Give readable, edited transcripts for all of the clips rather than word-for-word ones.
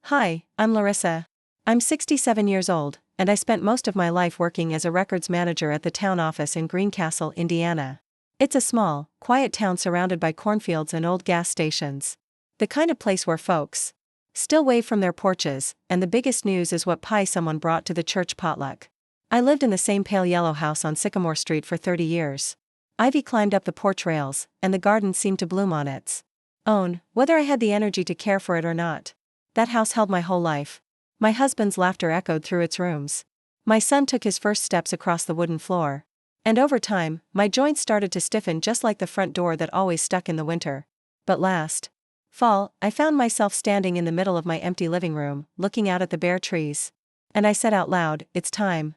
Hi, I'm Larissa. I'm 67 years old, and I spent most of my life working as a records manager at the town office in Greencastle, Indiana. It's a small, quiet town surrounded by cornfields and old gas stations. The kind of place where folks still wave from their porches, and the biggest news is what pie someone brought to the church potluck. I lived in the same pale yellow house on Sycamore Street for 30 years. Ivy climbed up the porch rails, and the garden seemed to bloom on its own, whether I had the energy to care for it or not. That house held my whole life. My husband's laughter echoed through its rooms. My son took his first steps across the wooden floor. And over time, my joints started to stiffen just like the front door that always stuck in the winter. But last fall, I found myself standing in the middle of my empty living room, looking out at the bare trees. And I said out loud, "It's time."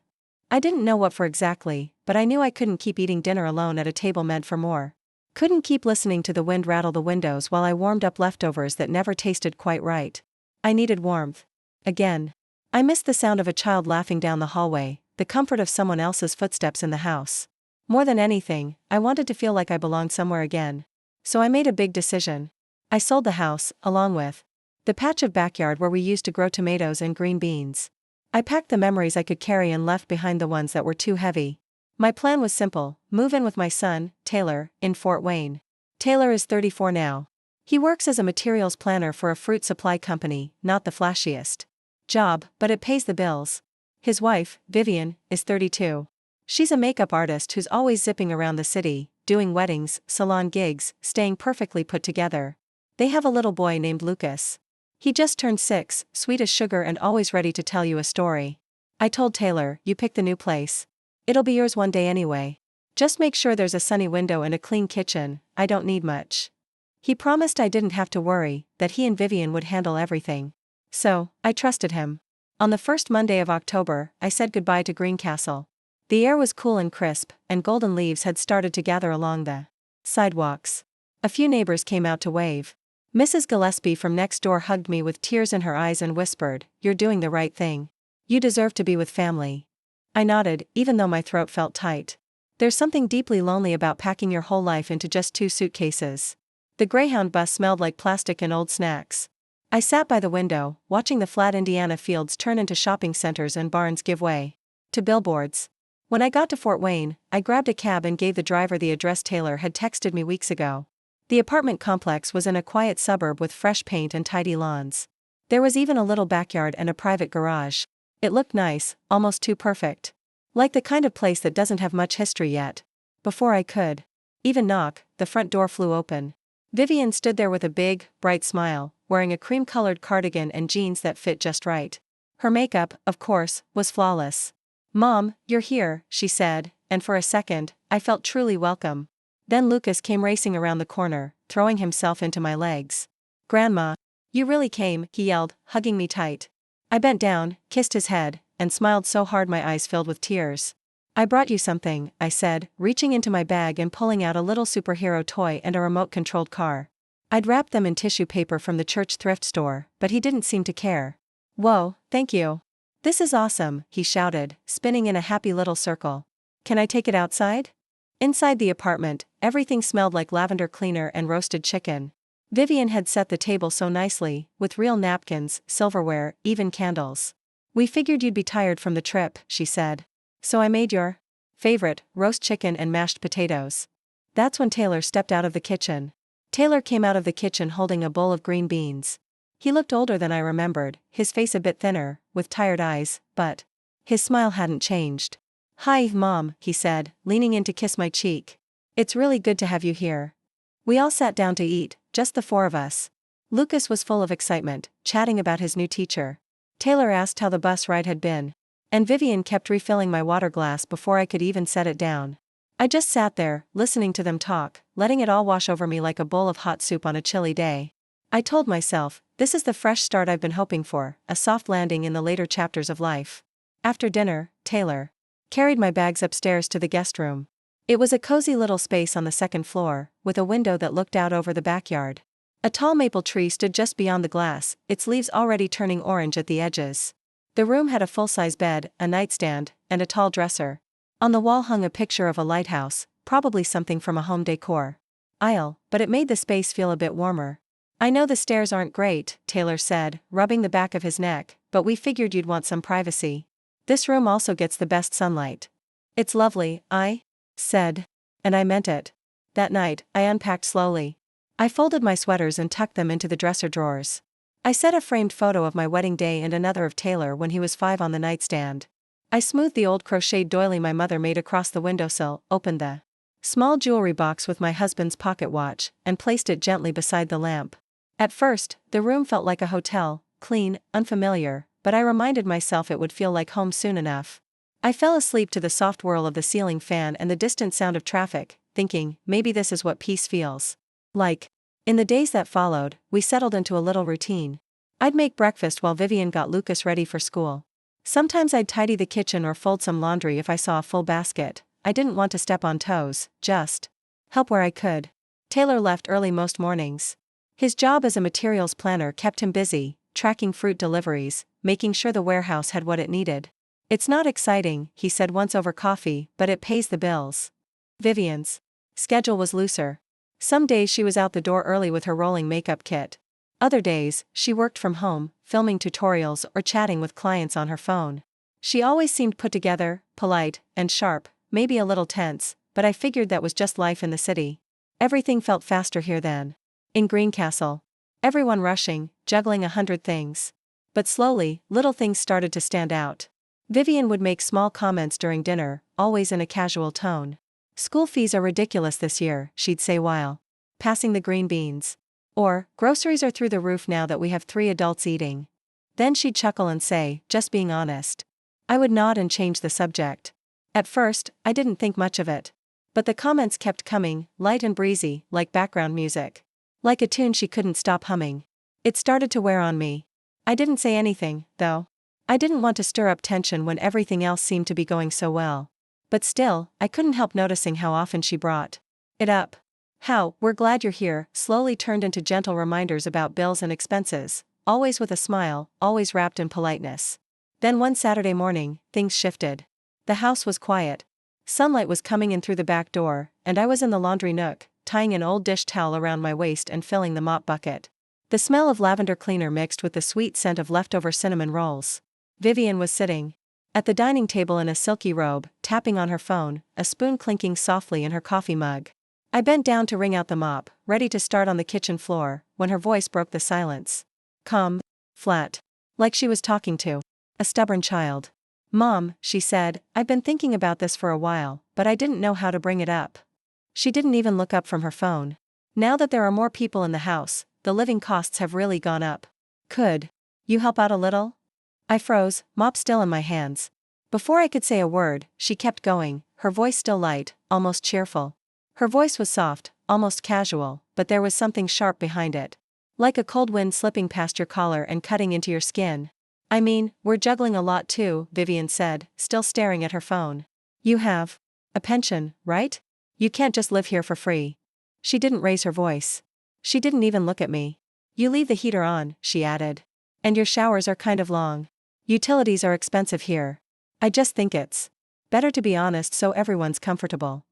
I didn't know what for exactly, but I knew I couldn't keep eating dinner alone at a table meant for more. Couldn't keep listening to the wind rattle the windows while I warmed up leftovers that never tasted quite right. I needed warmth. Again. I missed the sound of a child laughing down the hallway, the comfort of someone else's footsteps in the house. More than anything, I wanted to feel like I belonged somewhere again. So I made a big decision. I sold the house, along with the patch of backyard where we used to grow tomatoes and green beans. I packed the memories I could carry and left behind the ones that were too heavy. My plan was simple: move in with my son, Taylor, in Fort Wayne. Taylor is 34 now. He works as a materials planner for a fruit supply company, not the flashiest job, but it pays the bills. His wife, Vivian, is 32. She's a makeup artist who's always zipping around the city, doing weddings, salon gigs, staying perfectly put together. They have a little boy named Lucas. He just turned 6, sweet as sugar and always ready to tell you a story. I told Taylor, "You pick the new place. It'll be yours one day anyway. Just make sure there's a sunny window and a clean kitchen. I don't need much." He promised I didn't have to worry, that he and Vivian would handle everything. So, I trusted him. On the first Monday of October, I said goodbye to Greencastle. The air was cool and crisp, and golden leaves had started to gather along the sidewalks. A few neighbors came out to wave. Mrs. Gillespie from next door hugged me with tears in her eyes and whispered, "You're doing the right thing. You deserve to be with family." I nodded, even though my throat felt tight. There's something deeply lonely about packing your whole life into just 2 suitcases. The Greyhound bus smelled like plastic and old snacks. I sat by the window, watching the flat Indiana fields turn into shopping centers and barns give way to billboards. When I got to Fort Wayne, I grabbed a cab and gave the driver the address Taylor had texted me weeks ago. The apartment complex was in a quiet suburb with fresh paint and tidy lawns. There was even a little backyard and a private garage. It looked nice, almost too perfect. Like the kind of place that doesn't have much history yet. Before I could even knock, the front door flew open. Vivian stood there with a big, bright smile, wearing a cream-colored cardigan and jeans that fit just right. Her makeup, of course, was flawless. "Mom, you're here," she said, and for a second, I felt truly welcome. Then Lucas came racing around the corner, throwing himself into my legs. "Grandma, you really came," he yelled, hugging me tight. I bent down, kissed his head, and smiled so hard my eyes filled with tears. "I brought you something," I said, reaching into my bag and pulling out a little superhero toy and a remote-controlled car. I'd wrapped them in tissue paper from the church thrift store, but he didn't seem to care. "Whoa, thank you. This is awesome," he shouted, spinning in a happy little circle. "Can I take it outside?" Inside the apartment, everything smelled like lavender cleaner and roasted chicken. Vivian had set the table so nicely, with real napkins, silverware, even candles. "We figured you'd be tired from the trip," she said. "So I made your favorite, roast chicken and mashed potatoes." That's when Taylor stepped out of the kitchen. Taylor came out of the kitchen holding a bowl of green beans. He looked older than I remembered, his face a bit thinner, with tired eyes, but his smile hadn't changed. "Hi, Mom," he said, leaning in to kiss my cheek. "It's really good to have you here." We all sat down to eat, just the 4 of us. Lucas was full of excitement, chatting about his new teacher. Taylor asked how the bus ride had been. And Vivian kept refilling my water glass before I could even set it down. I just sat there, listening to them talk, letting it all wash over me like a bowl of hot soup on a chilly day. I told myself, this is the fresh start I've been hoping for, a soft landing in the later chapters of life. After dinner, Taylor carried my bags upstairs to the guest room. It was a cozy little space on the 2nd floor, with a window that looked out over the backyard. A tall maple tree stood just beyond the glass, its leaves already turning orange at the edges. The room had a full-size bed, a nightstand, and a tall dresser. On the wall hung a picture of a lighthouse, probably something from a home decor aisle, but it made the space feel a bit warmer. I know the stairs aren't great, Taylor said, rubbing the back of his neck, but we figured you'd want some privacy. This room also gets the best sunlight. It's lovely, I said. And I meant it. That night, I unpacked slowly. I folded my sweaters and tucked them into the dresser drawers. I set a framed photo of my wedding day and another of Taylor when he was 5 on the nightstand. I smoothed the old crocheted doily my mother made across the windowsill, opened the small jewelry box with my husband's pocket watch, and placed it gently beside the lamp. At first, the room felt like a hotel, clean, unfamiliar, but I reminded myself it would feel like home soon enough. I fell asleep to the soft whirl of the ceiling fan and the distant sound of traffic, thinking, maybe this is what peace feels like. In the days that followed, we settled into a little routine. I'd make breakfast while Vivian got Lucas ready for school. Sometimes I'd tidy the kitchen or fold some laundry if I saw a full basket. I didn't want to step on toes, just help where I could. Taylor left early most mornings. His job as a materials planner kept him busy, tracking fruit deliveries, making sure the warehouse had what it needed. It's not exciting, he said once over coffee, but it pays the bills. Vivian's schedule was looser. Some days she was out the door early with her rolling makeup kit. Other days, she worked from home, filming tutorials or chatting with clients on her phone. She always seemed put together, polite, and sharp, maybe a little tense, but I figured that was just life in the city. Everything felt faster here than in Greencastle. Everyone rushing, juggling 100 things. But slowly, little things started to stand out. Vivian would make small comments during dinner, always in a casual tone. School fees are ridiculous this year, she'd say while passing the green beans. Or, groceries are through the roof now that we have 3 adults eating. Then she'd chuckle and say, just being honest. I would nod and change the subject. At first, I didn't think much of it. But the comments kept coming, light and breezy, like background music. Like a tune she couldn't stop humming. It started to wear on me. I didn't say anything, though. I didn't want to stir up tension when everything else seemed to be going so well. But still, I couldn't help noticing how often she brought it up. How, we're glad you're here, slowly turned into gentle reminders about bills and expenses, always with a smile, always wrapped in politeness. Then one Saturday morning, things shifted. The house was quiet. Sunlight was coming in through the back door, and I was in the laundry nook, tying an old dish towel around my waist and filling the mop bucket. The smell of lavender cleaner mixed with the sweet scent of leftover cinnamon rolls. Vivian was sitting at the dining table in a silky robe, tapping on her phone, a spoon clinking softly in her coffee mug. I bent down to wring out the mop, ready to start on the kitchen floor, when her voice broke the silence. Calm, flat, like she was talking to a stubborn child. Mom, she said, I've been thinking about this for a while, but I didn't know how to bring it up. She didn't even look up from her phone. Now that there are more people in the house, the living costs have really gone up. Could you help out a little? I froze, mop still in my hands. Before I could say a word, she kept going, her voice still light, almost cheerful. Her voice was soft, almost casual, but there was something sharp behind it. Like a cold wind slipping past your collar and cutting into your skin. I mean, we're juggling a lot too, Vivian said, still staring at her phone. You have a pension, right? You can't just live here for free. She didn't raise her voice. She didn't even look at me. You leave the heater on, she added. And your showers are kind of long. Utilities are expensive here. I just think it's better to be honest so everyone's comfortable.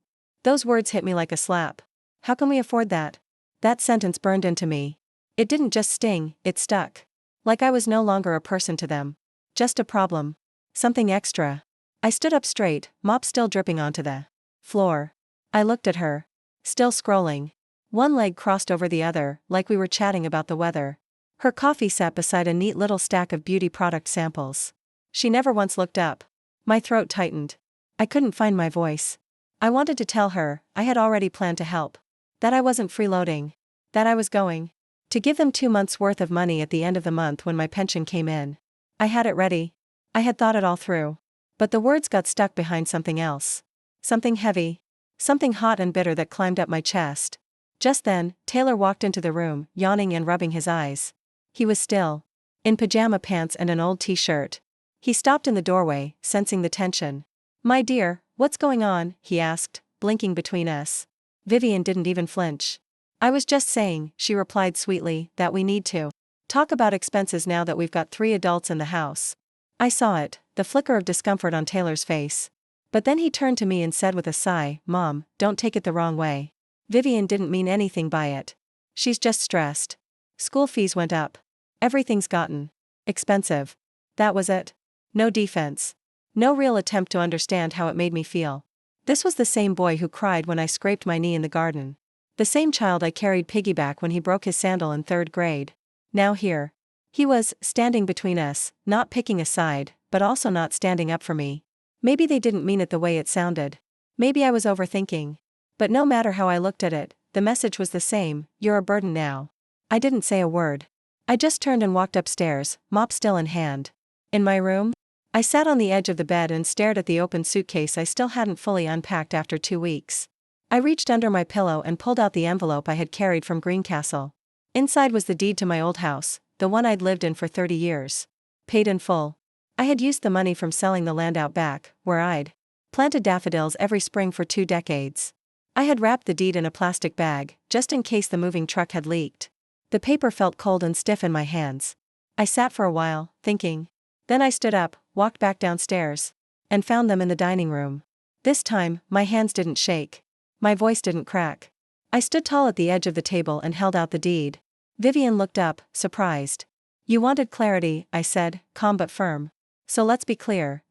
Those words hit me like a slap. How can we afford that? That sentence burned into me. It didn't just sting, it stuck. Like I was no longer a person to them. Just a problem. Something extra. I stood up straight, mop still dripping onto the floor. I looked at her. Still scrolling. One leg crossed over the other, like we were chatting about the weather. Her coffee sat beside a neat little stack of beauty product samples. She never once looked up. My throat tightened. I couldn't find my voice. I wanted to tell her, I had already planned to help. That I wasn't freeloading. That I was going to give them 2 months' worth of money at the end of the month when my pension came in. I had it ready. I had thought it all through. But the words got stuck behind something else. Something heavy. Something hot and bitter that climbed up my chest. Just then, Taylor walked into the room, yawning and rubbing his eyes. He was still in pajama pants and an old t-shirt. He stopped in the doorway, sensing the tension. My dear, what's going on? He asked, blinking between us. Vivian didn't even flinch. I was just saying, she replied sweetly, that we need to talk about expenses now that we've got 3 adults in the house. I saw it, the flicker of discomfort on Taylor's face. But then he turned to me and said with a sigh, Mom, don't take it the wrong way. Vivian didn't mean anything by it. She's just stressed. School fees went up. Everything's gotten expensive. That was it. No defense. No real attempt to understand how it made me feel. This was the same boy who cried when I scraped my knee in the garden. The same child I carried piggyback when he broke his sandal in 3rd grade. Now here. He was, standing between us, not picking a side, but also not standing up for me. Maybe they didn't mean it the way it sounded. Maybe I was overthinking. But no matter how I looked at it, the message was the same: you're a burden now. I didn't say a word. I just turned and walked upstairs, mop still in hand. In my room, I sat on the edge of the bed and stared at the open suitcase I still hadn't fully unpacked after 2 weeks. I reached under my pillow and pulled out the envelope I had carried from Greencastle. Inside was the deed to my old house, the one I'd lived in for 30 years. Paid in full. I had used the money from selling the land out back, where I'd planted daffodils every spring for 2 decades. I had wrapped the deed in a plastic bag, just in case the moving truck had leaked. The paper felt cold and stiff in my hands. I sat for a while, thinking. Then I stood up, walked back downstairs, and found them in the dining room. This time, my hands didn't shake. My voice didn't crack. I stood tall at the edge of the table and held out the deed. Vivian looked up, surprised. You wanted clarity, I said, calm but firm. So let's be clear.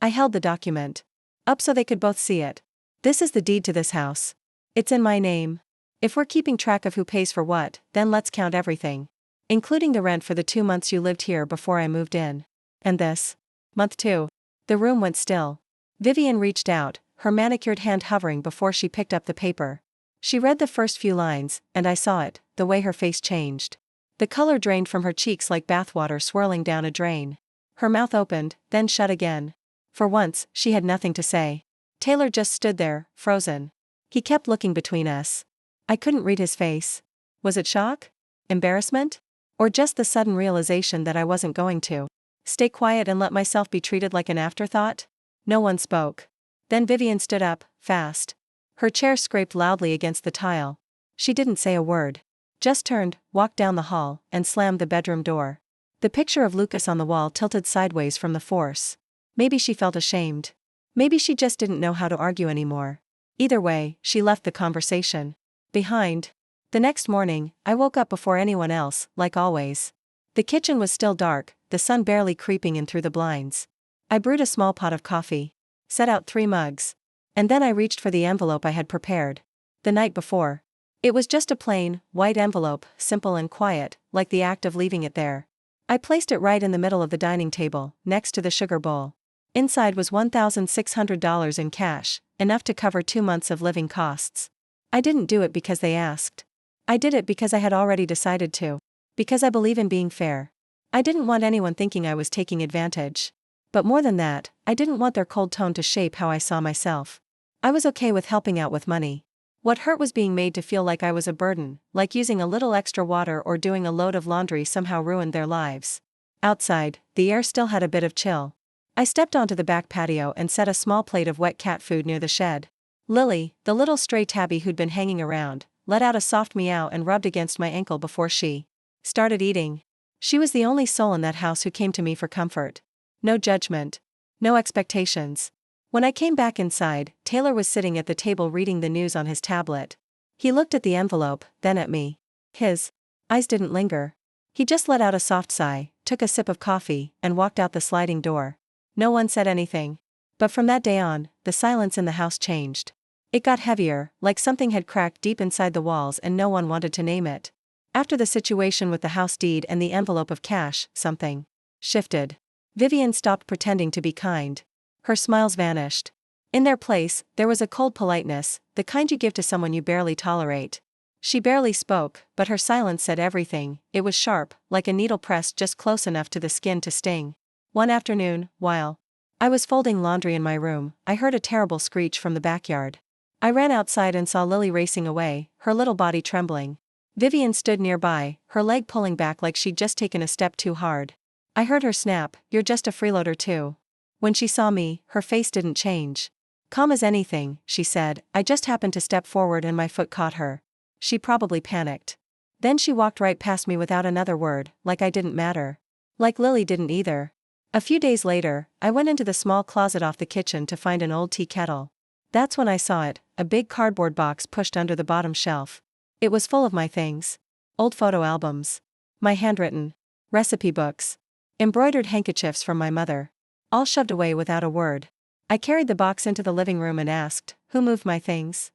I held the document up so they could both see it. This is the deed to this house. It's in my name. If we're keeping track of who pays for what, then let's count everything. Including the rent for the 2 months you lived here before I moved in. And this month too. The room went still. Vivian reached out, her manicured hand hovering before she picked up the paper. She read the first few lines, and I saw it, the way her face changed. The color drained from her cheeks like bathwater swirling down a drain. Her mouth opened, then shut again. For once, she had nothing to say. Taylor just stood there, frozen. He kept looking between us. I couldn't read his face. Was it shock? Embarrassment? Or just the sudden realization that I wasn't going to stay quiet and let myself be treated like an afterthought? No one spoke. Then Vivian stood up, fast. Her chair scraped loudly against the tile. She didn't say a word. Just turned, walked down the hall, and slammed the bedroom door. The picture of Lucas on the wall tilted sideways from the force. Maybe she felt ashamed. Maybe she just didn't know how to argue anymore. Either way, she left the conversation behind. The next morning, I woke up before anyone else, like always. The kitchen was still dark, the sun barely creeping in through the blinds. I brewed a small pot of coffee, set out 3 mugs. And then I reached for the envelope I had prepared the night before. It was just a plain, white envelope, simple and quiet, like the act of leaving it there. I placed it right in the middle of the dining table, next to the sugar bowl. Inside was $1,600 in cash, enough to cover 2 months of living costs. I didn't do it because they asked. I did it because I had already decided to. Because I believe in being fair. I didn't want anyone thinking I was taking advantage. But more than that, I didn't want their cold tone to shape how I saw myself. I was okay with helping out with money. What hurt was being made to feel like I was a burden, like using a little extra water or doing a load of laundry somehow ruined their lives. Outside, the air still had a bit of chill. I stepped onto the back patio and set a small plate of wet cat food near the shed. Lily, the little stray tabby who'd been hanging around, let out a soft meow and rubbed against my ankle before she started eating. She was the only soul in that house who came to me for comfort. No judgment. No expectations. When I came back inside, Taylor was sitting at the table reading the news on his tablet. He looked at the envelope, then at me. His eyes didn't linger. He just let out a soft sigh, took a sip of coffee, and walked out the sliding door. No one said anything. But from that day on, the silence in the house changed. It got heavier, like something had cracked deep inside the walls and no one wanted to name it. After the situation with the house deed and the envelope of cash, something shifted. Vivian stopped pretending to be kind. Her smiles vanished. In their place, there was a cold politeness, the kind you give to someone you barely tolerate. She barely spoke, but her silence said everything. It was sharp, like a needle pressed just close enough to the skin to sting. One afternoon, while I was folding laundry in my room, I heard a terrible screech from the backyard. I ran outside and saw Lily racing away, her little body trembling. Vivian stood nearby, her leg pulling back like she'd just taken a step too hard. I heard her snap, "You're just a freeloader too." When she saw me, her face didn't change. "Calm as anything," she said. "I just happened to step forward and my foot caught her." She probably panicked. Then she walked right past me without another word, like I didn't matter. Like Lily didn't either. A few days later, I went into the small closet off the kitchen to find an old tea kettle. That's when I saw it, a big cardboard box pushed under the bottom shelf. It was full of my things. Old photo albums. my handwritten recipe books, embroidered handkerchiefs from my mother, all shoved away without a word. I carried the box into the living room and asked, "Who moved my things?"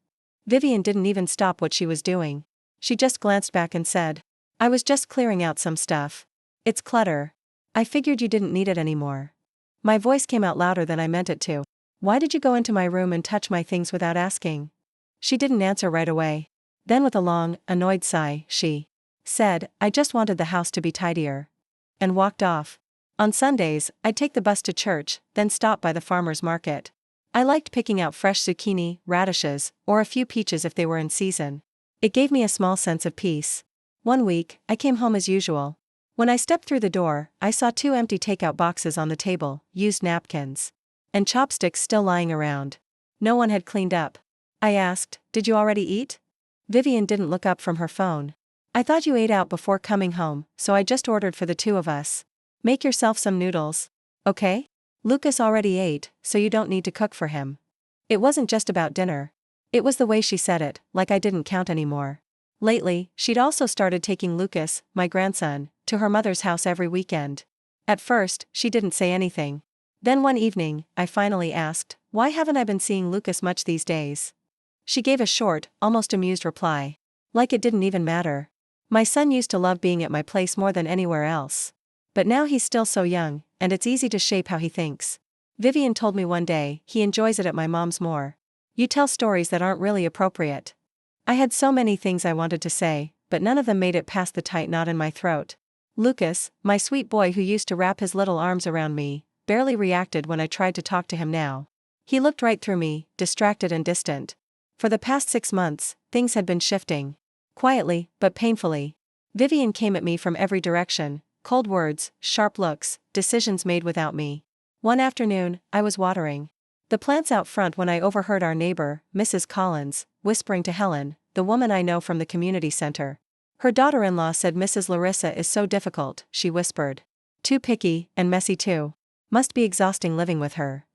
Vivian didn't even stop what she was doing. She just glanced back and said, "I was just clearing out some stuff. It's clutter. I figured you didn't need it anymore." My voice came out louder than I meant it to. "Why did you go into my room and touch my things without asking?" She didn't answer right away. Then with a long, annoyed sigh, she said, "I just wanted the house to be tidier," and walked off. On Sundays, I'd take the bus to church, then stop by the farmer's market. I liked picking out fresh zucchini, radishes, or a few peaches if they were in season. It gave me a small sense of peace. One week, I came home as usual. When I stepped through the door, I saw 2 empty takeout boxes on the table, used napkins, and chopsticks still lying around. No one had cleaned up. I asked, "Did you already eat?" Vivian didn't look up from her phone. "I thought you ate out before coming home, so I just ordered for the 2 of us. Make yourself some noodles. Okay? Lucas already ate, so you don't need to cook for him." It wasn't just about dinner. It was the way she said it, like I didn't count anymore. Lately, she'd also started taking Lucas, my grandson, to her mother's house every weekend. At first, she didn't say anything. Then one evening, I finally asked, "Why haven't I been seeing Lucas much these days?" She gave a short, almost amused reply. Like it didn't even matter. "My son used to love being at my place more than anywhere else. But now he's still so young, and it's easy to shape how he thinks. Vivian told me one day, he enjoys it at my mom's more. You tell stories that aren't really appropriate." I had so many things I wanted to say, but none of them made it past the tight knot in my throat. Lucas, my sweet boy who used to wrap his little arms around me, barely reacted when I tried to talk to him now. He looked right through me, distracted and distant. For the past 6 months, things had been shifting. Quietly, but painfully. Vivian came at me from every direction, cold words, sharp looks, decisions made without me. One afternoon, I was watering the plants out front when I overheard our neighbor, Mrs. Collins, whispering to Helen, the woman I know from the community center. "Her daughter-in-law said Mrs. Larissa is so difficult," she whispered. "Too picky, and messy too. Must be exhausting living with her."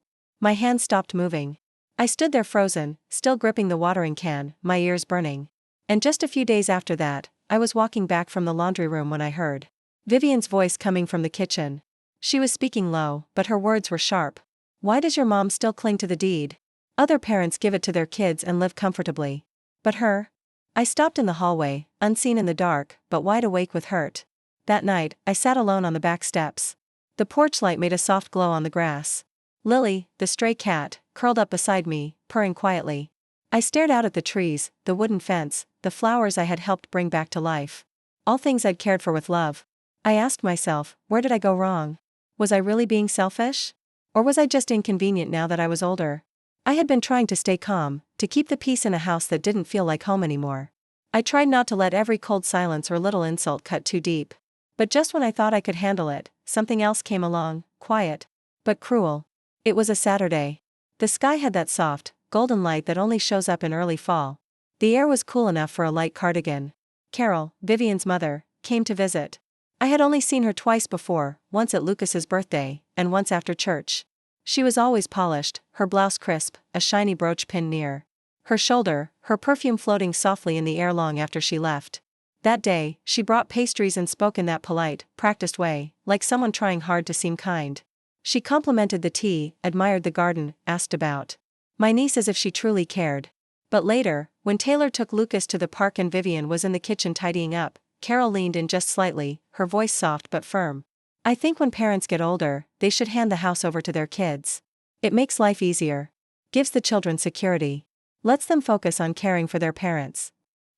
My hand stopped moving. I stood there frozen, still gripping the watering can, my ears burning. And just a few days after that, I was walking back from the laundry room when I heard Vivian's voice coming from the kitchen. She was speaking low, but her words were sharp. "Why does your mom still cling to the deed? Other parents give it to their kids and live comfortably. But her?" I stopped in the hallway, unseen in the dark, but wide awake with hurt. That night, I sat alone on the back steps. The porch light made a soft glow on the grass. Lily, the stray cat, curled up beside me, purring quietly. I stared out at the trees, the wooden fence, the flowers I had helped bring back to life. All things I'd cared for with love. I asked myself, where did I go wrong? Was I really being selfish? Or was I just inconvenient now that I was older? I had been trying to stay calm, to keep the peace in a house that didn't feel like home anymore. I tried not to let every cold silence or little insult cut too deep. But just when I thought I could handle it, something else came along, quiet, but cruel. It was a Saturday. The sky had that soft, golden light that only shows up in early fall. The air was cool enough for a light cardigan. Carol, Vivian's mother, came to visit. I had only seen her twice before, once at Lucas's birthday, and once after church. She was always polished, her blouse crisp, a shiny brooch pinned near her shoulder, her perfume floating softly in the air long after she left. That day, she brought pastries and spoke in that polite, practiced way, like someone trying hard to seem kind. She complimented the tea, admired the garden, asked about my niece as if she truly cared. But later, when Taylor took Lucas to the park and Vivian was in the kitchen tidying up, Carol leaned in just slightly, her voice soft but firm. "I think when parents get older, they should hand the house over to their kids. It makes life easier. Gives the children security. Lets them focus on caring for their parents."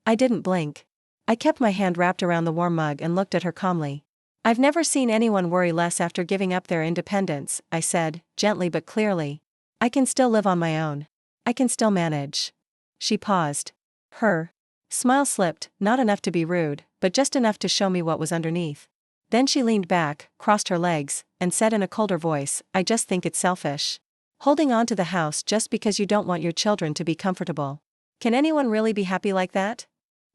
I didn't blink. I kept my hand wrapped around the warm mug and looked at her calmly. "I've never seen anyone worry less after giving up their independence," I said, gently but clearly. "I can still live on my own. I can still manage." She paused. Her smile slipped, not enough to be rude, but just enough to show me what was underneath. Then she leaned back, crossed her legs, and said in a colder voice, "I just think it's selfish. Holding on to the house just because you don't want your children to be comfortable. Can anyone really be happy like that?"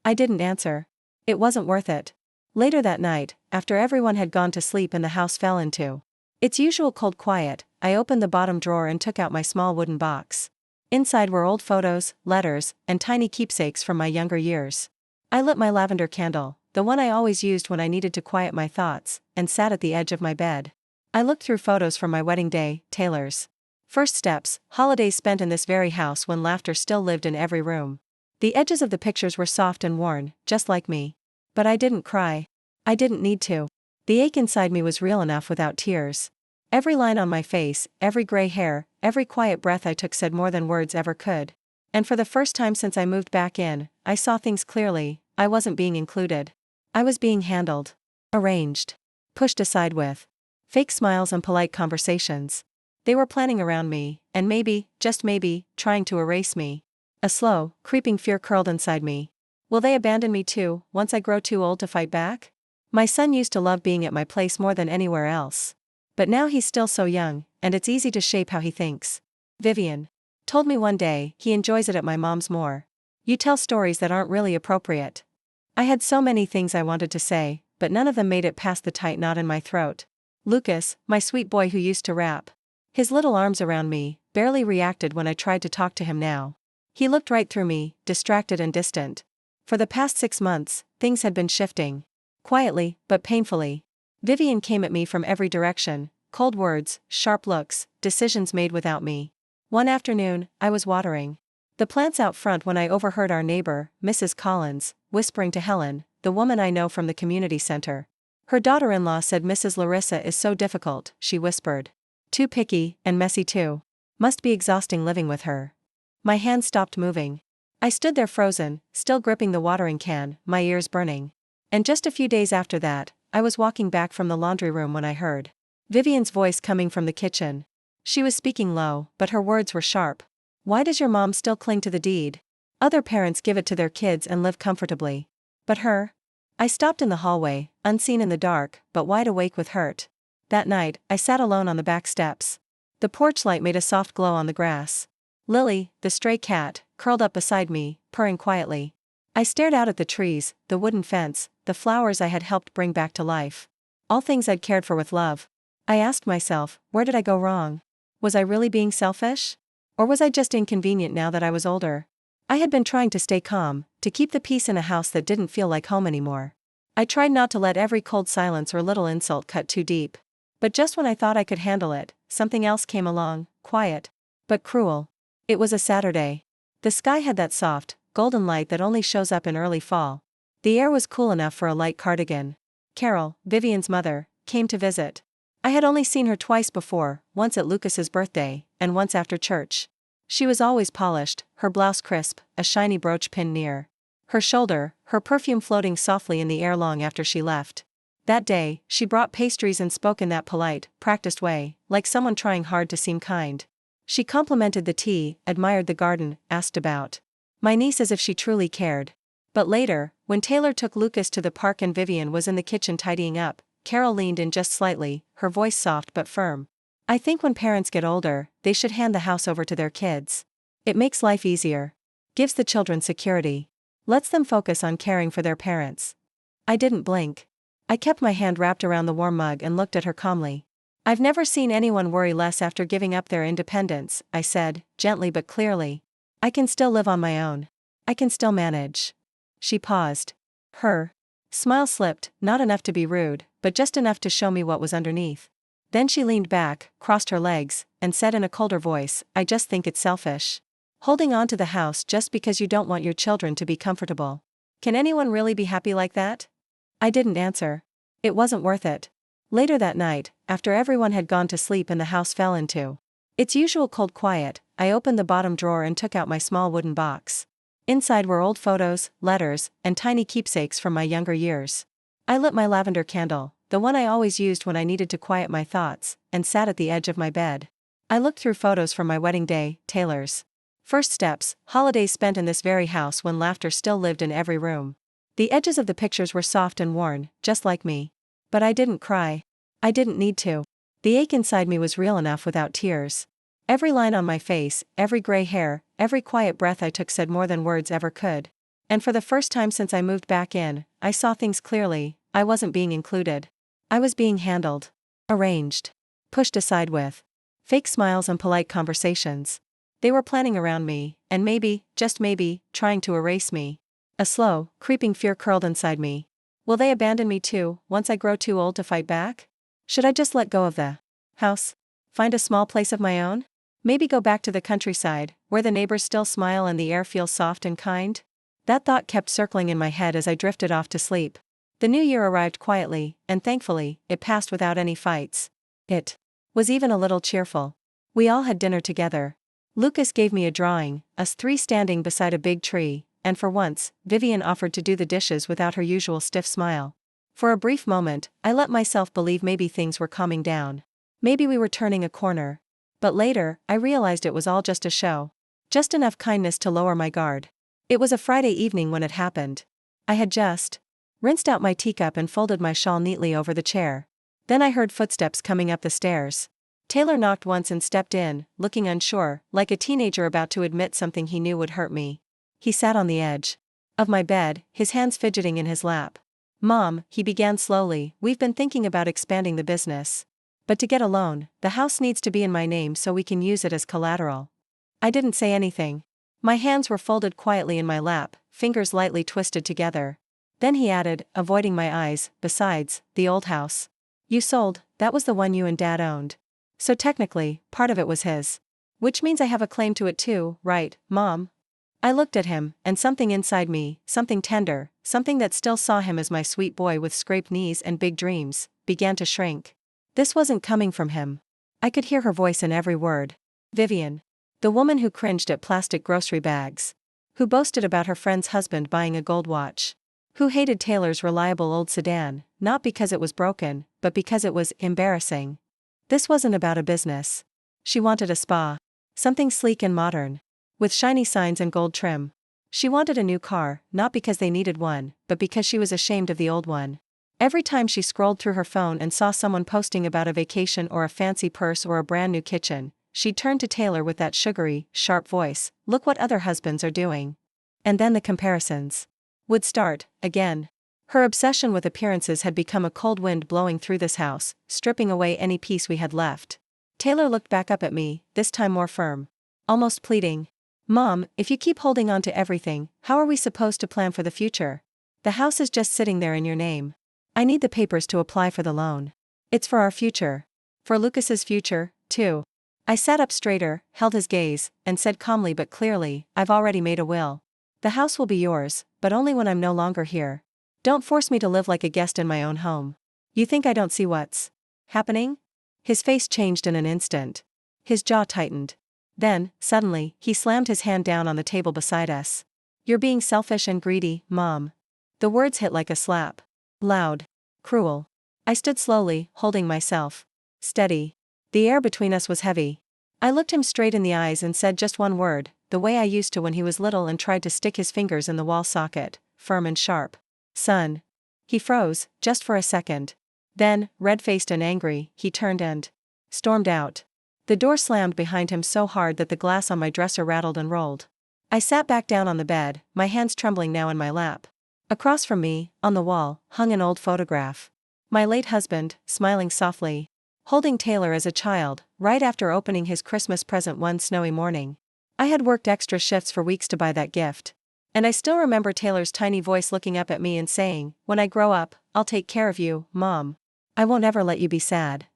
I didn't answer. It wasn't worth it. Later that night, after everyone had gone to sleep and the house fell into its usual cold quiet, I opened the bottom drawer and took out my small wooden box. Inside were old photos, letters, and tiny keepsakes from my younger years. I lit my lavender candle, the one I always used when I needed to quiet my thoughts, and sat at the edge of my bed. I looked through photos from my wedding day, Taylor's. First steps, holidays spent in this very house when laughter still lived in every room. The edges of the pictures were soft and worn, just like me. But I didn't cry. I didn't need to. The ache inside me was real enough without tears. Every line on my face, every gray hair, every quiet breath I took said more than words ever could. And for the first time since I moved back in, I saw things clearly. I wasn't being included. I was being handled. Arranged. Pushed aside with fake smiles and polite conversations. They were planning around me, and maybe, just maybe, trying to erase me. A slow, creeping fear curled inside me. Will they abandon me too, once I grow too old to fight back? My son used to love being at my place more than anywhere else. But now he's still so young, and it's easy to shape how he thinks. Vivian told me one day he enjoys it at my mom's more. You tell stories that aren't really appropriate. I had so many things I wanted to say, but none of them made it past the tight knot in my throat. Lucas, my sweet boy who used to rap. His little arms around me, barely reacted when I tried to talk to him now. He looked right through me, distracted and distant. For the past 6 months, things had been shifting. Quietly, but painfully. Vivian came at me from every direction, cold words, sharp looks, decisions made without me. One afternoon, I was watering the plants out front when I overheard our neighbor, Mrs. Collins, whispering to Helen, the woman I know from the community center. Her daughter-in-law said Mrs. Larissa is so difficult, she whispered. Too picky, and messy too. Must be exhausting living with her. My hand stopped moving. I stood there frozen, still gripping the watering can, my ears burning. And just a few days after that, I was walking back from the laundry room when I heard Vivian's voice coming from the kitchen. She was speaking low, but her words were sharp. Why does your mom still cling to the deed? Other parents give it to their kids and live comfortably. But her? I stopped in the hallway, unseen in the dark, but wide awake with hurt. That night, I sat alone on the back steps. The porch light made a soft glow on the grass. Lily, the stray cat, curled up beside me, purring quietly. I stared out at the trees, the wooden fence, the flowers I had helped bring back to life. All things I'd cared for with love. I asked myself, where did I go wrong? Was I really being selfish? Or was I just inconvenient now that I was older? I had been trying to stay calm, to keep the peace in a house that didn't feel like home anymore. I tried not to let every cold silence or little insult cut too deep. But just when I thought I could handle it, something else came along, quiet, but cruel. It was a Saturday. The sky had that soft, golden light that only shows up in early fall. The air was cool enough for a light cardigan. Carol, Vivian's mother, came to visit. I had only seen her twice before, once at Lucas's birthday, and once after church. She was always polished, her blouse crisp, a shiny brooch pinned near her shoulder, her perfume floating softly in the air long after she left. That day, she brought pastries and spoke in that polite, practiced way, like someone trying hard to seem kind. She complimented the tea, admired the garden, asked about my niece as if she truly cared. But later, when Taylor took Lucas to the park and Vivian was in the kitchen tidying up, Carol leaned in just slightly, her voice soft but firm. I think when parents get older, they should hand the house over to their kids. It makes life easier. Gives the children security. Lets them focus on caring for their parents. I didn't blink. I kept my hand wrapped around the warm mug and looked at her calmly. I've never seen anyone worry less after giving up their independence, I said, gently but clearly. I can still live on my own. I can still manage. She paused. Her smile slipped, not enough to be rude, but just enough to show me what was underneath. Then she leaned back, crossed her legs, and said in a colder voice, I just think it's selfish. Holding on to the house just because you don't want your children to be comfortable. Can anyone really be happy like that? I didn't answer. It wasn't worth it. Later that night, after everyone had gone to sleep and the house fell into its usual cold quiet, I opened the bottom drawer and took out my small wooden box. Inside were old photos, letters, and tiny keepsakes from my younger years. I lit my lavender candle, the one I always used when I needed to quiet my thoughts, and sat at the edge of my bed. I looked through photos from my wedding day, Taylor's. First steps, holidays spent in this very house when laughter still lived in every room. The edges of the pictures were soft and worn, just like me. But I didn't cry. I didn't need to. The ache inside me was real enough without tears. Every line on my face, every gray hair, every quiet breath I took said more than words ever could. And for the first time since I moved back in, I saw things clearly. I wasn't being included. I was being handled. Arranged. Pushed aside with fake smiles and polite conversations. They were planning around me, and maybe, just maybe, trying to erase me. A slow, creeping fear curled inside me. Will they abandon me too, once I grow too old to fight back? Should I just let go of the house? Find a small place of my own? Maybe go back to the countryside, where the neighbors still smile and the air feels soft and kind? That thought kept circling in my head as I drifted off to sleep. The new year arrived quietly, and thankfully, it passed without any fights. It was even a little cheerful. We all had dinner together. Lucas gave me a drawing, us three standing beside a big tree, and for once, Vivian offered to do the dishes without her usual stiff smile. For a brief moment, I let myself believe maybe things were calming down. Maybe we were turning a corner. But later, I realized it was all just a show. Just enough kindness to lower my guard. It was a Friday evening when it happened. I had just rinsed out my teacup and folded my shawl neatly over the chair. Then I heard footsteps coming up the stairs. Taylor knocked once and stepped in, looking unsure, like a teenager about to admit something he knew would hurt me. He sat on the edge of my bed, his hands fidgeting in his lap. "Mom," he began slowly, "we've been thinking about expanding the business. But to get a loan, the house needs to be in my name so we can use it as collateral." I didn't say anything. My hands were folded quietly in my lap, fingers lightly twisted together. Then he added, avoiding my eyes, "Besides, the old house you sold, that was the one you and Dad owned. So technically, part of it was his. Which means I have a claim to it too, right, Mom?" I looked at him, and something inside me, something tender, something that still saw him as my sweet boy with scraped knees and big dreams, began to shrink. This wasn't coming from him. I could hear her voice in every word. Vivian. The woman who cringed at plastic grocery bags. Who boasted about her friend's husband buying a gold watch. Who hated Taylor's reliable old sedan, not because it was broken, but because it was embarrassing. This wasn't about a business. She wanted a spa. Something sleek and modern. With shiny signs and gold trim. She wanted a new car, not because they needed one, but because she was ashamed of the old one. Every time she scrolled through her phone and saw someone posting about a vacation or a fancy purse or a brand new kitchen, she'd turn to Taylor with that sugary, sharp voice, "Look what other husbands are doing." And then the comparisons would start, again. Her obsession with appearances had become a cold wind blowing through this house, stripping away any peace we had left. Taylor looked back up at me, this time more firm. Almost pleading. "Mom, if you keep holding on to everything, how are we supposed to plan for the future? The house is just sitting there in your name. I need the papers to apply for the loan. It's for our future. For Lucas's future, too." I sat up straighter, held his gaze, and said calmly but clearly, "I've already made a will. The house will be yours, but only when I'm no longer here. Don't force me to live like a guest in my own home. You think I don't see what's happening?" His face changed in an instant. His jaw tightened. Then, suddenly, he slammed his hand down on the table beside us. "You're being selfish and greedy, Mom." The words hit like a slap. Loud. Cruel. I stood slowly, holding myself steady. The air between us was heavy. I looked him straight in the eyes and said just one word, the way I used to when he was little and tried to stick his fingers in the wall socket, firm and sharp. "Son." He froze, just for a second. Then, red-faced and angry, he turned and stormed out. The door slammed behind him so hard that the glass on my dresser rattled and rolled. I sat back down on the bed, my hands trembling now in my lap. Across from me, on the wall, hung an old photograph. My late husband, smiling softly. Holding Taylor as a child, right after opening his Christmas present one snowy morning. I had worked extra shifts for weeks to buy that gift. And I still remember Taylor's tiny voice looking up at me and saying, "When I grow up, I'll take care of you, Mom. I won't ever let you be sad."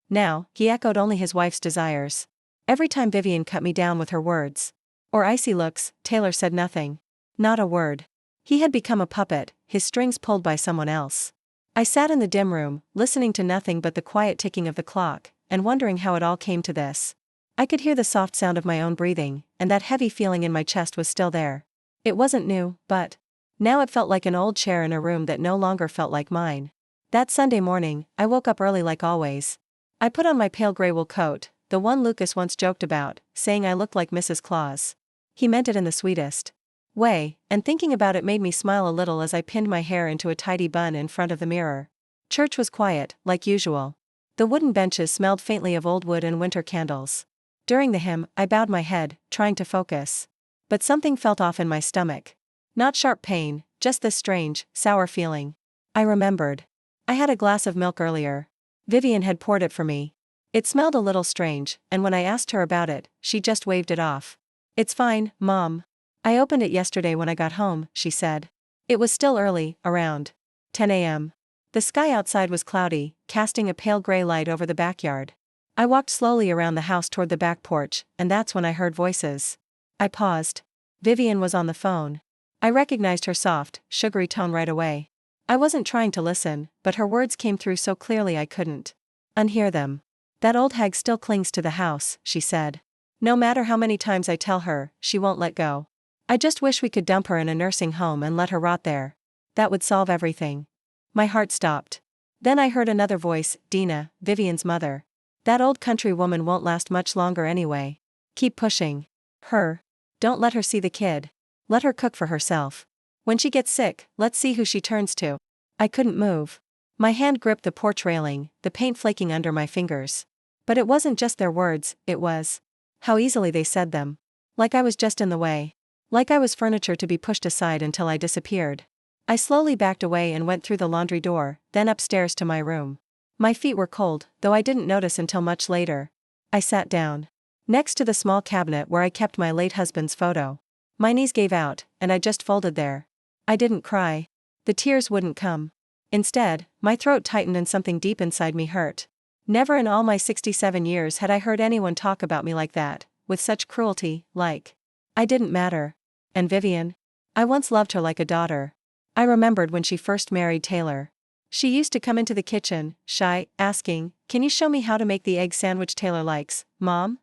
Now, he echoed only his wife's desires. Every time Vivian cut me down with her words or icy looks, Taylor said nothing. Not a word. He had become a puppet, his strings pulled by someone else. I sat in the dim room, listening to nothing but the quiet ticking of the clock, and wondering how it all came to this. I could hear the soft sound of my own breathing, and that heavy feeling in my chest was still there. It wasn't new, but now it felt like an old chair in a room that no longer felt like mine. That Sunday morning, I woke up early like always. I put on my pale gray wool coat, the one Lucas once joked about, saying I looked like Mrs. Claus. He meant it in the sweetest way, and thinking about it made me smile a little as I pinned my hair into a tidy bun in front of the mirror. Church was quiet, like usual. The wooden benches smelled faintly of old wood and winter candles. During the hymn, I bowed my head, trying to focus. But something felt off in my stomach. Not sharp pain, just this strange, sour feeling. I remembered. I had a glass of milk earlier. Vivian had poured it for me. It smelled a little strange, and when I asked her about it, she just waved it off. "It's fine, Mom. I opened it yesterday when I got home," she said. It was still early, around 10 a.m. The sky outside was cloudy, casting a pale gray light over the backyard. I walked slowly around the house toward the back porch, and that's when I heard voices. I paused. Vivian was on the phone. I recognized her soft, sugary tone right away. I wasn't trying to listen, but her words came through so clearly I couldn't unhear them. "That old hag still clings to the house," she said. "No matter how many times I tell her, she won't let go. I just wish we could dump her in a nursing home and let her rot there. That would solve everything." My heart stopped. Then I heard another voice, Dina, Vivian's mother. "That old country woman won't last much longer anyway. Keep pushing her. Don't let her see the kid. Let her cook for herself. When she gets sick, let's see who she turns to." I couldn't move. My hand gripped the porch railing, the paint flaking under my fingers. But it wasn't just their words, it was how easily they said them. Like I was just in the way. Like I was furniture to be pushed aside until I disappeared. I slowly backed away and went through the laundry door, then upstairs to my room. My feet were cold, though I didn't notice until much later. I sat down next to the small cabinet where I kept my late husband's photo. My knees gave out, and I just folded there. I didn't cry. The tears wouldn't come. Instead, my throat tightened and something deep inside me hurt. Never in all my 67 years had I heard anyone talk about me like that, with such cruelty, like I didn't matter. And Vivian? I once loved her like a daughter. I remembered when she first married Taylor. She used to come into the kitchen, shy, asking, "Can you show me how to make the egg sandwich Taylor likes, Mom?"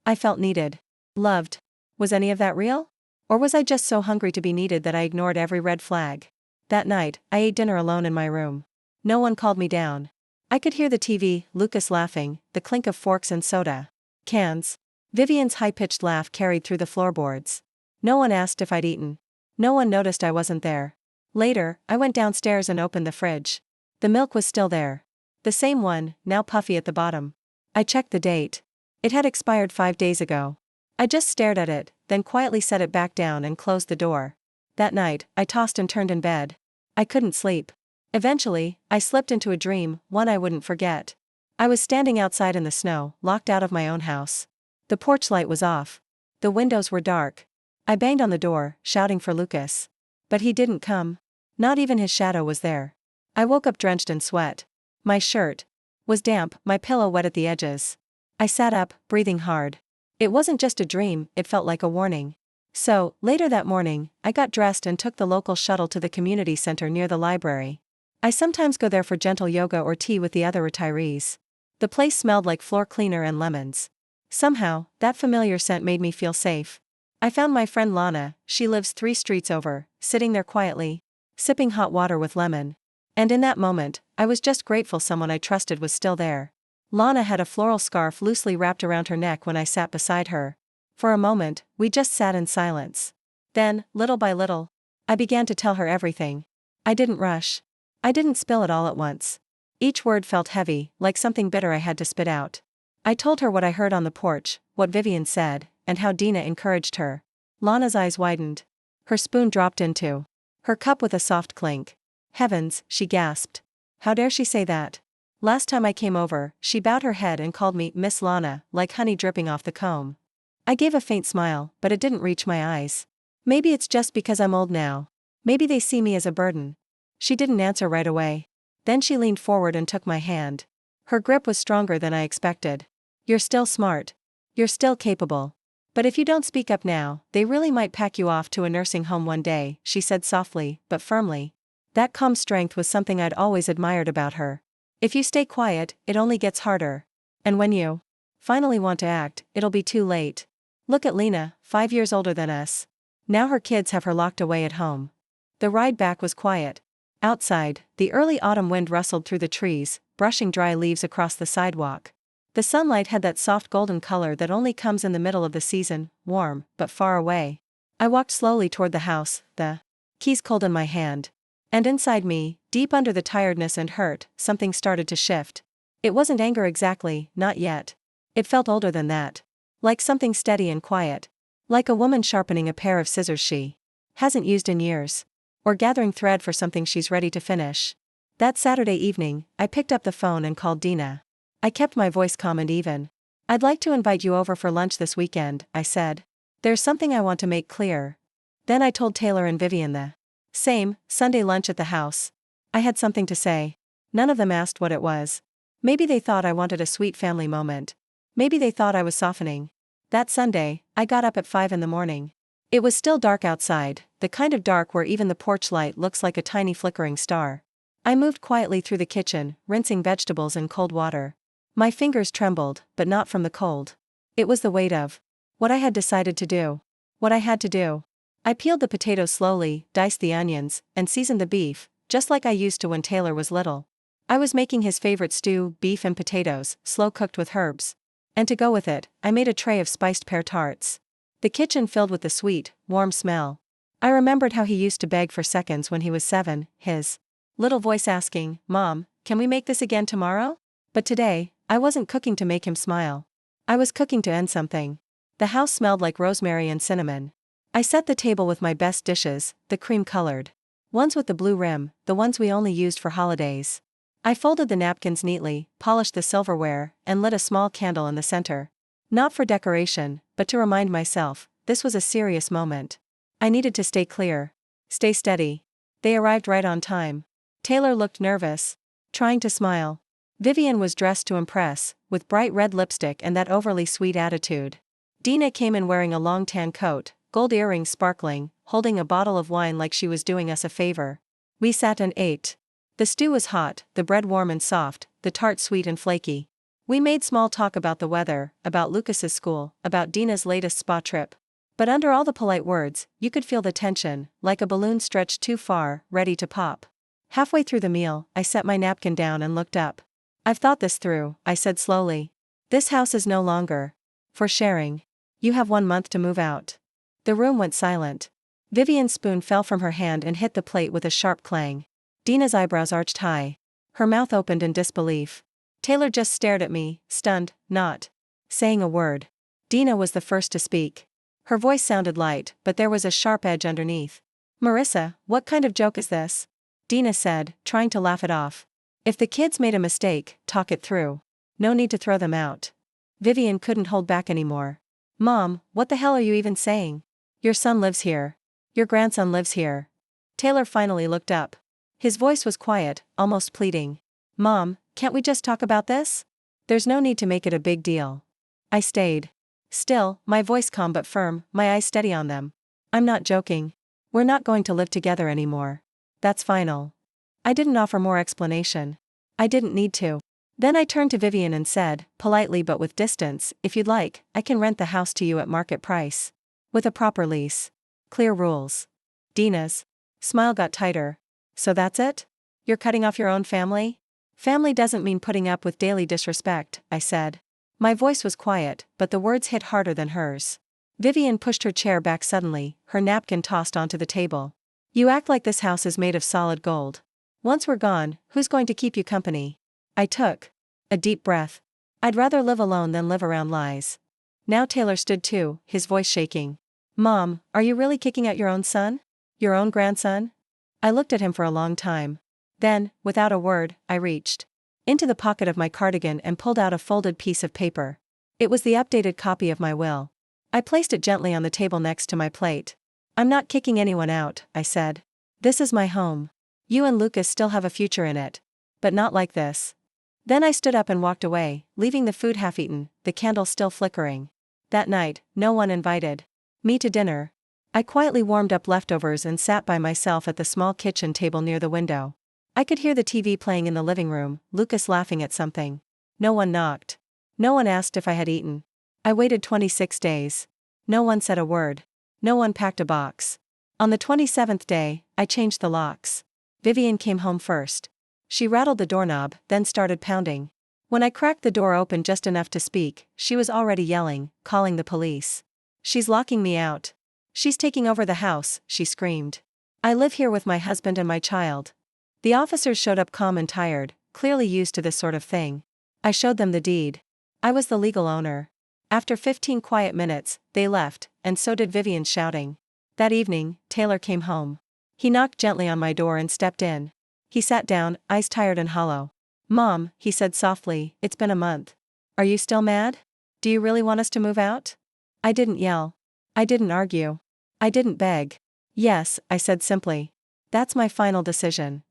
I felt needed. Loved. Was any of that real? Or was I just so hungry to be needed that I ignored every red flag? That night, I ate dinner alone in my room. No one called me down. I could hear the TV, Lucas laughing, the clink of forks and soda cans. Vivian's high-pitched laugh carried through the floorboards. No one asked if I'd eaten. No one noticed I wasn't there. Later, I went downstairs and opened the fridge. The milk was still there. The same one, now puffy at the bottom. I checked the date. It had expired 5 days ago. I just stared at it, then quietly set it back down and closed the door. That night, I tossed and turned in bed. I couldn't sleep. Eventually, I slipped into a dream, one I wouldn't forget. I was standing outside in the snow, locked out of my own house. The porch light was off. The windows were dark. I banged on the door, shouting for Lucas. But he didn't come. Not even his shadow was there. I woke up drenched in sweat. My shirt was damp, my pillow wet at the edges. I sat up, breathing hard. It wasn't just a dream, it felt like a warning. So, later that morning, I got dressed and took the local shuttle to the community center near the library. I sometimes go there for gentle yoga or tea with the other retirees. The place smelled like floor cleaner and lemons. Somehow, that familiar scent made me feel safe. I found my friend Lana, she lives 3 streets over, sitting there quietly, sipping hot water with lemon. And in that moment, I was just grateful someone I trusted was still there. Lana had a floral scarf loosely wrapped around her neck when I sat beside her. For a moment, we just sat in silence. Then, little by little, I began to tell her everything. I didn't rush. I didn't spill it all at once. Each word felt heavy, like something bitter I had to spit out. I told her what I heard on the porch, what Vivian said, and how Dina encouraged her. Lana's eyes widened. Her spoon dropped into her cup with a soft clink. "Heavens," she gasped. "How dare she say that? Last time I came over, she bowed her head and called me Miss Lana, like honey dripping off the comb." I gave a faint smile, but it didn't reach my eyes. Maybe it's just because I'm old now. Maybe they see me as a burden. She didn't answer right away. Then she leaned forward and took my hand. Her grip was stronger than I expected. "You're still smart. You're still capable. But if you don't speak up now, they really might pack you off to a nursing home one day," she said softly, but firmly. That calm strength was something I'd always admired about her. If you stay quiet, it only gets harder. And when you finally want to act, it'll be too late. Look at Lena, 5 years older than us. Now her kids have her locked away at home. The ride back was quiet. Outside, the early autumn wind rustled through the trees, brushing dry leaves across the sidewalk. The sunlight had that soft golden color that only comes in the middle of the season, warm, but far away. I walked slowly toward the house, the keys cold in my hand. And inside me, deep under the tiredness and hurt, something started to shift. It wasn't anger exactly, not yet. It felt older than that. Like something steady and quiet. Like a woman sharpening a pair of scissors she hasn't used in years. Or gathering thread for something she's ready to finish. That Saturday evening, I picked up the phone and called Dina. I kept my voice calm and even. "I'd like to invite you over for lunch this weekend," I said. "There's something I want to make clear." Then I told Taylor and Vivian the same, Sunday lunch at the house. I had something to say. None of them asked what it was. Maybe they thought I wanted a sweet family moment. Maybe they thought I was softening. That Sunday, I got up at 5 in the morning. It was still dark outside, the kind of dark where even the porch light looks like a tiny flickering star. I moved quietly through the kitchen, rinsing vegetables in cold water. My fingers trembled, but not from the cold. It was the weight of what I had decided to do. What I had to do. I peeled the potatoes slowly, diced the onions, and seasoned the beef, just like I used to when Taylor was little. I was making his favorite stew, beef and potatoes, slow cooked with herbs. And to go with it, I made a tray of spiced pear tarts. The kitchen filled with the sweet, warm smell. I remembered how he used to beg for seconds when he was 7, his little voice asking, "Mom, can we make this again tomorrow?" But today, I wasn't cooking to make him smile. I was cooking to end something. The house smelled like rosemary and cinnamon. I set the table with my best dishes, the cream-colored ones with the blue rim, the ones we only used for holidays. I folded the napkins neatly, polished the silverware, and lit a small candle in the center. Not for decoration, but to remind myself, this was a serious moment. I needed to stay clear. Stay steady. They arrived right on time. Taylor looked nervous, trying to smile. Vivian was dressed to impress, with bright red lipstick and that overly sweet attitude. Dina came in wearing a long tan coat, gold earrings sparkling, holding a bottle of wine like she was doing us a favor. We sat and ate. The stew was hot, the bread warm and soft, the tart sweet and flaky. We made small talk about the weather, about Lucas's school, about Dina's latest spa trip. But under all the polite words, you could feel the tension, like a balloon stretched too far, ready to pop. Halfway through the meal, I set my napkin down and looked up. "I've thought this through," I said slowly. "This house is no longer for sharing. You have 1 month to move out." The room went silent. Vivian's spoon fell from her hand and hit the plate with a sharp clang. Dina's eyebrows arched high. Her mouth opened in disbelief. Taylor just stared at me, stunned, not saying a word. Dina was the first to speak. Her voice sounded light, but there was a sharp edge underneath. "Marissa, what kind of joke is this?" Dina said, trying to laugh it off. "If the kids made a mistake, talk it through. No need to throw them out." Vivian couldn't hold back anymore. "Mom, what the hell are you even saying? Your son lives here. Your grandson lives here." Taylor finally looked up. His voice was quiet, almost pleading. "Mom, can't we just talk about this? There's no need to make it a big deal." I stayed still, my voice calm but firm, my eyes steady on them. "I'm not joking. We're not going to live together anymore. That's final." I didn't offer more explanation. I didn't need to. Then I turned to Vivian and said, politely but with distance, "If you'd like, I can rent the house to you at market price. With a proper lease. Clear rules." Dina's smile got tighter. "So that's it? You're cutting off your own family?" "Family doesn't mean putting up with daily disrespect," I said. My voice was quiet, but the words hit harder than hers. Vivian pushed her chair back suddenly, her napkin tossed onto the table. "You act like this house is made of solid gold. Once we're gone, who's going to keep you company?" I took a deep breath. I'd rather live alone than live around lies. Now Taylor stood too, his voice shaking. "Mom, are you really kicking out your own son? Your own grandson?" I looked at him for a long time. Then, without a word, I reached into the pocket of my cardigan and pulled out a folded piece of paper. It was the updated copy of my will. I placed it gently on the table next to my plate. "I'm not kicking anyone out," I said. "This is my home. You and Lucas still have a future in it. But not like this." Then I stood up and walked away, leaving the food half-eaten, the candle still flickering. That night, no one invited me to dinner. I quietly warmed up leftovers and sat by myself at the small kitchen table near the window. I could hear the TV playing in the living room, Lucas laughing at something. No one knocked. No one asked if I had eaten. I waited 26 days. No one said a word. No one packed a box. On the 27th day, I changed the locks. Vivian came home first. She rattled the doorknob, then started pounding. When I cracked the door open just enough to speak, she was already yelling, calling the police. "She's locking me out. She's taking over the house," she screamed. "I live here with my husband and my child." The officers showed up calm and tired, clearly used to this sort of thing. I showed them the deed. I was the legal owner. After 15 quiet minutes, they left, and so did Vivian shouting. That evening, Taylor came home. He knocked gently on my door and stepped in. He sat down, eyes tired and hollow. "Mom," he said softly, "it's been a month. Are you still mad? Do you really want us to move out?" I didn't yell. I didn't argue. I didn't beg. "Yes," I said simply. "That's my final decision."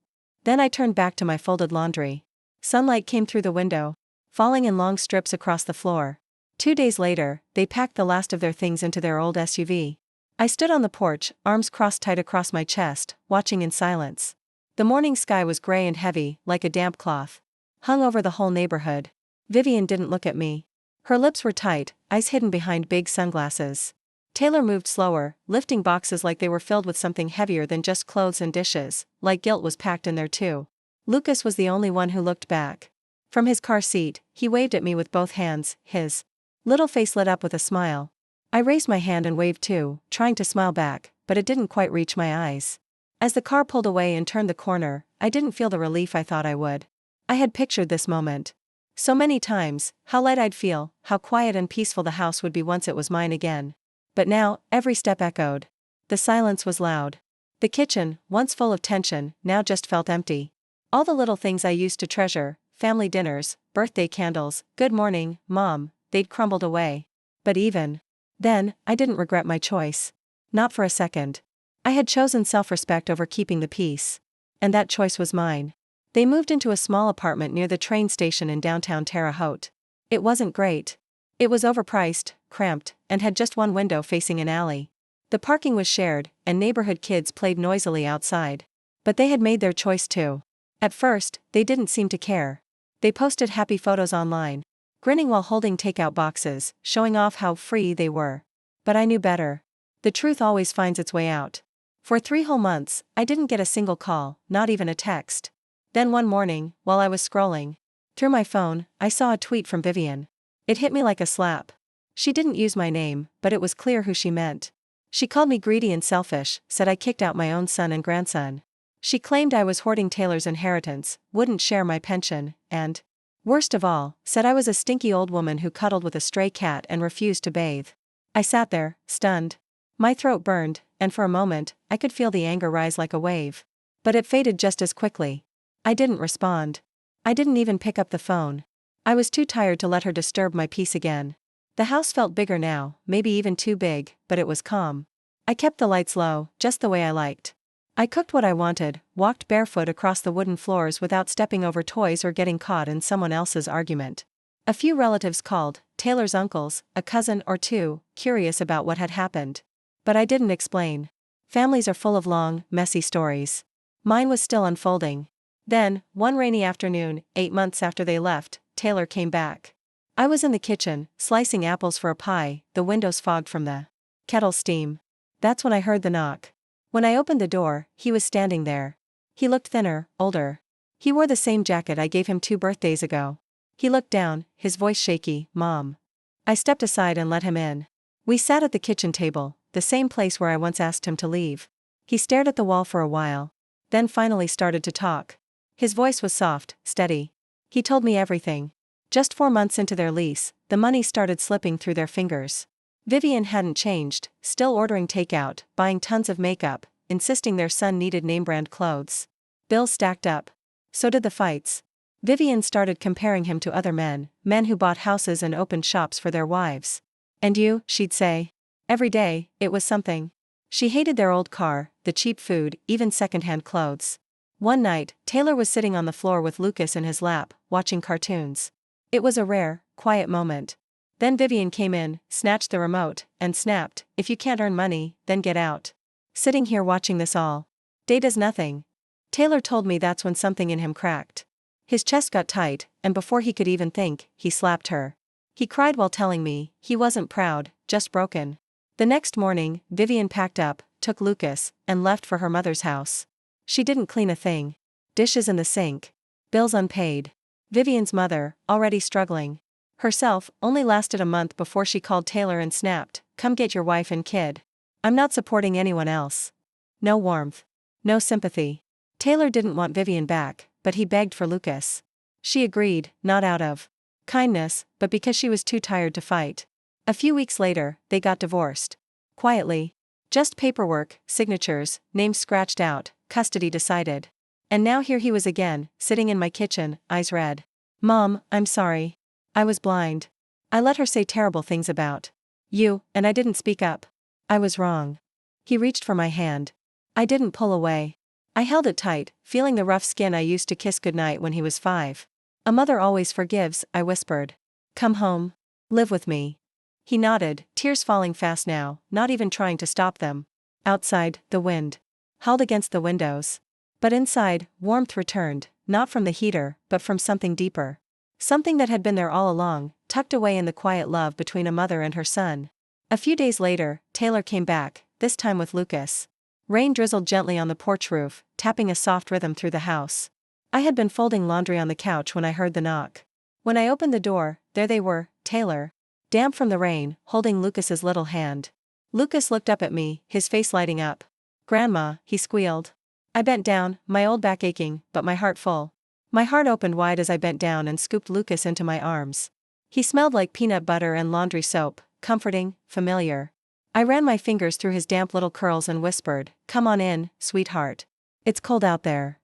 Then I turned back to my folded laundry. Sunlight came through the window, falling in long strips across the floor. 2 days later, they packed the last of their things into their old SUV. I stood on the porch, arms crossed tight across my chest, watching in silence. The morning sky was gray and heavy, like a damp cloth, hung over the whole neighborhood. Vivian didn't look at me. Her lips were tight, eyes hidden behind big sunglasses. Taylor moved slower, lifting boxes like they were filled with something heavier than just clothes and dishes, like guilt was packed in there too. Lucas was the only one who looked back. From his car seat, he waved at me with both hands, his little face lit up with a smile. I raised my hand and waved too, trying to smile back, but it didn't quite reach my eyes. As the car pulled away and turned the corner, I didn't feel the relief I thought I would. I had pictured this moment so many times, how light I'd feel, how quiet and peaceful the house would be once it was mine again. But now, every step echoed. The silence was loud. The kitchen, once full of tension, now just felt empty. All the little things I used to treasure, family dinners, birthday candles, good morning, Mom, they'd crumbled away. But even then, I didn't regret my choice. Not for a second. I had chosen self-respect over keeping the peace. And that choice was mine. They moved into a small apartment near the train station in downtown Terre Haute. It wasn't great. It was overpriced, cramped, and had just one window facing an alley. The parking was shared, and neighborhood kids played noisily outside. But they had made their choice too. At first, they didn't seem to care. They posted happy photos online, grinning while holding takeout boxes, showing off how free they were. But I knew better. The truth always finds its way out. For 3 whole months, I didn't get a single call, not even a text. Then one morning, while I was scrolling through my phone, I saw a tweet from Vivian. It hit me like a slap. She didn't use my name, but it was clear who she meant. She called me greedy and selfish, said I kicked out my own son and grandson. She claimed I was hoarding Taylor's inheritance, wouldn't share my pension, and, worst of all, said I was a stinky old woman who cuddled with a stray cat and refused to bathe. I sat there, stunned. My throat burned, and for a moment, I could feel the anger rise like a wave. But it faded just as quickly. I didn't respond. I didn't even pick up the phone. I was too tired to let her disturb my peace again. The house felt bigger now, maybe even too big, but it was calm. I kept the lights low, just the way I liked. I cooked what I wanted, walked barefoot across the wooden floors without stepping over toys or getting caught in someone else's argument. A few relatives called, Taylor's uncles, a cousin or two, curious about what had happened. But I didn't explain. Families are full of long, messy stories. Mine was still unfolding. Then, one rainy afternoon, 8 months after they left, Taylor came back. I was in the kitchen, slicing apples for a pie, the windows fogged from the kettle steam. That's when I heard the knock. When I opened the door, he was standing there. He looked thinner, older. He wore the same jacket I gave him 2 birthdays ago. He looked down, his voice shaky, Mom. I stepped aside and let him in. We sat at the kitchen table, the same place where I once asked him to leave. He stared at the wall for a while, then finally started to talk. His voice was soft, steady. He told me everything. Just 4 months into their lease, the money started slipping through their fingers. Vivian hadn't changed, still ordering takeout, buying tons of makeup, insisting their son needed name-brand clothes. Bills stacked up. So did the fights. Vivian started comparing him to other men who bought houses and opened shops for their wives. And you, she'd say. Every day, it was something. She hated their old car, the cheap food, even secondhand clothes. One night, Taylor was sitting on the floor with Lucas in his lap, watching cartoons. It was a rare, quiet moment. Then Vivian came in, snatched the remote, and snapped, "If you can't earn money, then get out. Sitting here watching this all day does nothing." Taylor told me that's when something in him cracked. His chest got tight, and before he could even think, he slapped her. He cried while telling me he wasn't proud, just broken. The next morning, Vivian packed up, took Lucas, and left for her mother's house. She didn't clean a thing. Dishes in the sink. Bills unpaid. Vivian's mother, already struggling herself, only lasted a month before she called Taylor and snapped, "Come get your wife and kid. I'm not supporting anyone else." No warmth. No sympathy. Taylor didn't want Vivian back, but he begged for Lucas. She agreed, not out of kindness, but because she was too tired to fight. A few weeks later, they got divorced. Quietly. Just paperwork, signatures, names scratched out, custody decided. And now here he was again, sitting in my kitchen, eyes red. "Mom, I'm sorry. I was blind. I let her say terrible things about you, and I didn't speak up. I was wrong." He reached for my hand. I didn't pull away. I held it tight, feeling the rough skin I used to kiss goodnight when he was 5. A mother always forgives, I whispered. Come home. Live with me. He nodded, tears falling fast now, not even trying to stop them. Outside, the wind howled against the windows. But inside, warmth returned, not from the heater, but from something deeper. Something that had been there all along, tucked away in the quiet love between a mother and her son. A few days later, Taylor came back, this time with Lucas. Rain drizzled gently on the porch roof, tapping a soft rhythm through the house. I had been folding laundry on the couch when I heard the knock. When I opened the door, there they were, Taylor, damp from the rain, holding Lucas's little hand. Lucas looked up at me, his face lighting up. Grandma, he squealed. I bent down, my old back aching, but my heart full. My heart opened wide as I bent down and scooped Lucas into my arms. He smelled like peanut butter and laundry soap, comforting, familiar. I ran my fingers through his damp little curls and whispered, "Come on in, sweetheart. It's cold out there."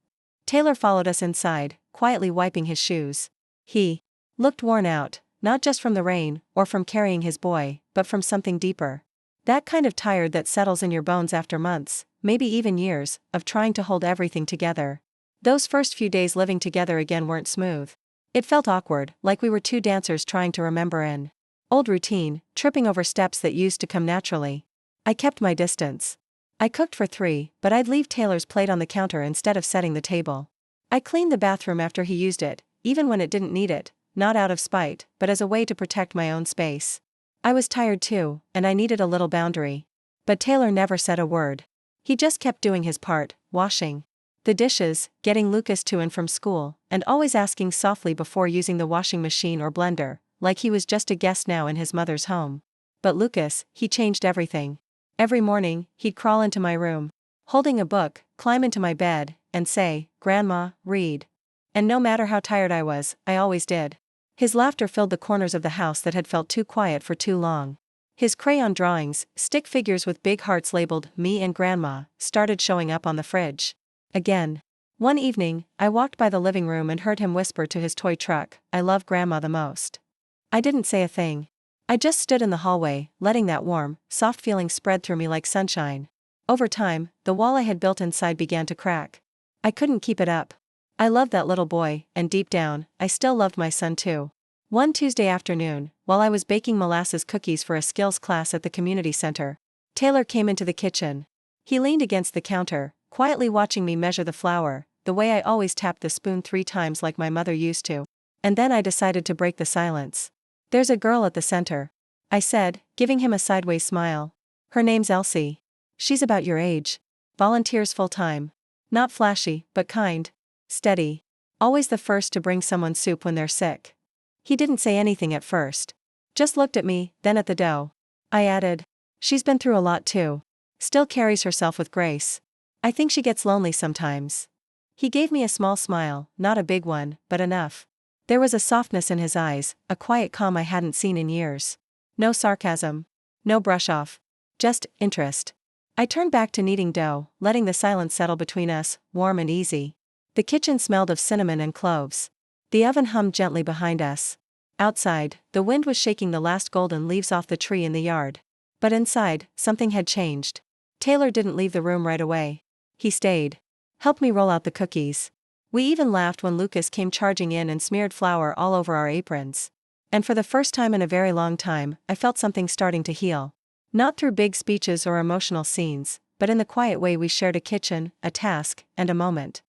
Taylor followed us inside, quietly wiping his shoes. He looked worn out, not just from the rain, or from carrying his boy, but from something deeper. That kind of tired that settles in your bones after months, maybe even years, of trying to hold everything together. Those first few days living together again weren't smooth. It felt awkward, like we were two dancers trying to remember an old routine, tripping over steps that used to come naturally. I kept my distance. I cooked for 3, but I'd leave Taylor's plate on the counter instead of setting the table. I cleaned the bathroom after he used it, even when it didn't need it, not out of spite, but as a way to protect my own space. I was tired too, and I needed a little boundary. But Taylor never said a word. He just kept doing his part, washing the dishes, getting Lucas to and from school, and always asking softly before using the washing machine or blender, like he was just a guest now in his mother's home. But Lucas, he changed everything. Every morning, he'd crawl into my room, holding a book, climb into my bed, and say, "Grandma, read." And no matter how tired I was, I always did. His laughter filled the corners of the house that had felt too quiet for too long. His crayon drawings, stick figures with big hearts labeled "Me and Grandma," started showing up on the fridge. Again. One evening, I walked by the living room and heard him whisper to his toy truck, "I love Grandma the most." I didn't say a thing. I just stood in the hallway, letting that warm, soft feeling spread through me like sunshine. Over time, the wall I had built inside began to crack. I couldn't keep it up. I loved that little boy, and deep down, I still loved my son too. One Tuesday afternoon, while I was baking molasses cookies for a skills class at the community center, Taylor came into the kitchen. He leaned against the counter, quietly watching me measure the flour, the way I always tapped the spoon 3 times like my mother used to. And then I decided to break the silence. "There's a girl at the center," I said, giving him a sideways smile. "Her name's Elsie. She's about your age. Volunteers full-time. Not flashy, but kind. Steady. Always the first to bring someone soup when they're sick." He didn't say anything at first. Just looked at me, then at the dough. I added, "She's been through a lot too. Still carries herself with grace. I think she gets lonely sometimes." He gave me a small smile, not a big one, but enough. There was a softness in his eyes, a quiet calm I hadn't seen in years. No sarcasm. No brush off. Just interest. I turned back to kneading dough, letting the silence settle between us, warm and easy. The kitchen smelled of cinnamon and cloves. The oven hummed gently behind us. Outside, the wind was shaking the last golden leaves off the tree in the yard. But inside, something had changed. Taylor didn't leave the room right away. He stayed. Helped me roll out the cookies. We even laughed when Lucas came charging in and smeared flour all over our aprons. And for the first time in a very long time, I felt something starting to heal. Not through big speeches or emotional scenes, but in the quiet way we shared a kitchen, a task, and a moment.